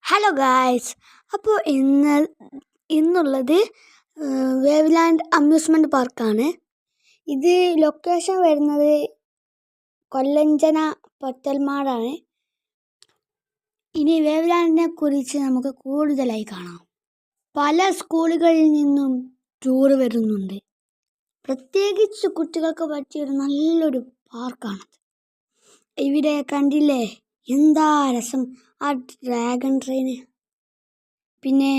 Hello guys. അപ്പോൾ ഇന്നുള്ളത് വേവ്ലാൻഡ് amusement പാർക്കാണ്. ഇത് ലൊക്കേഷൻ വരുന്നത് കൊല്ലഞ്ചന പൊറ്റൽമാടാണ്. ഇനി വേവ്ലാൻഡിനെ കുറിച്ച് നമുക്ക് കൂടുതലായി കാണാം. പല സ്കൂളുകളിൽ നിന്നും ടൂർ വരുന്നുണ്ട്. പ്രത്യേകിച്ച് കുട്ടികൾക്ക് പറ്റിയൊരു നല്ലൊരു പാർക്കാണത്. ഇവിടെ കണ്ടില്ലേ, എന്താ രസം ആ ഡ്രാഗൺ ട്രെയിന്. പിന്നെ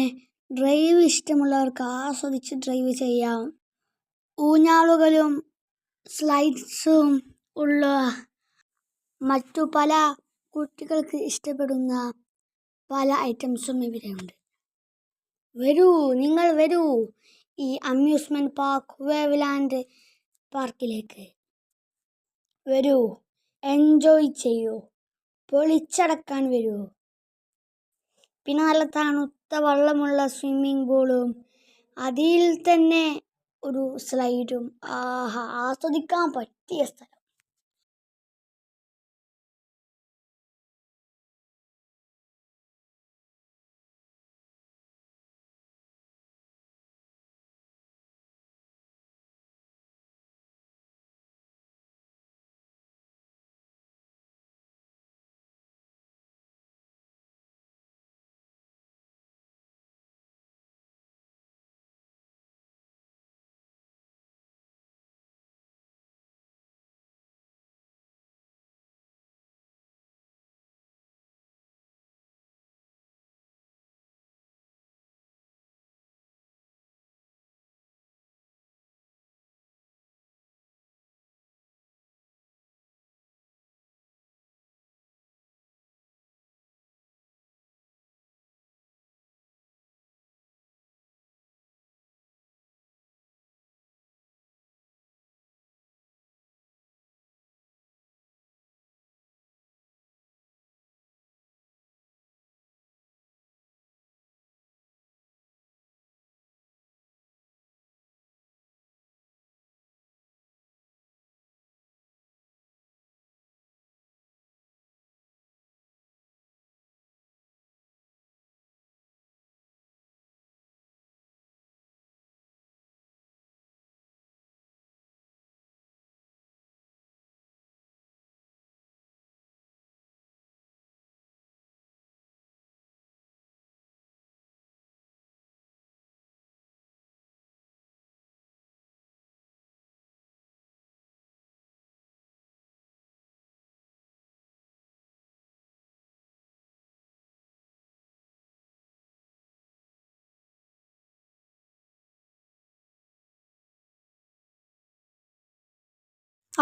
ഡ്രൈവ് ഇഷ്ടമുള്ളവർക്ക് ആസ്വദിച്ച് ഡ്രൈവ് ചെയ്യാം. ഊഞ്ഞാലുകളും സ്ലൈഡ്സും ഉള്ള മറ്റു പല കുട്ടികൾക്ക് ഇഷ്ടപ്പെടുന്ന പല ഐറ്റംസും ഇവിടെയുണ്ട്. വരൂ, നിങ്ങൾ വരൂ ഈ അമ്യൂസ്മെൻറ്റ് പാർക്ക് വേവ്ലാൻഡ് പാർക്കിലേക്ക് വരൂ, എൻജോയ് ചെയ്യൂ, പൊളിച്ചടക്കാൻ വരൂ. പിന്നെ നല്ല തണുത്ത വെള്ളമുള്ള സ്വിമ്മിംഗ് പൂളും അതിൽ തന്നെ ഒരു സ്ലൈഡും ആസ്വദിക്കാൻ പറ്റിയ സ്ഥലം.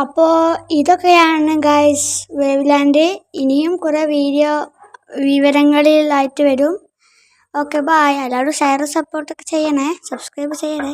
അപ്പോൾ ഇതൊക്കെയാണ് ഗൈസ് വേവ്ലാൻഡ്. ഇനിയും കുറേ വിവരങ്ങളിലായിട്ട് വരും. Okay, bye. എല്ലാവരും ഷെയർ സപ്പോർട്ടൊക്കെ ചെയ്യണേ, സബ്സ്ക്രൈബ് ചെയ്യണേ.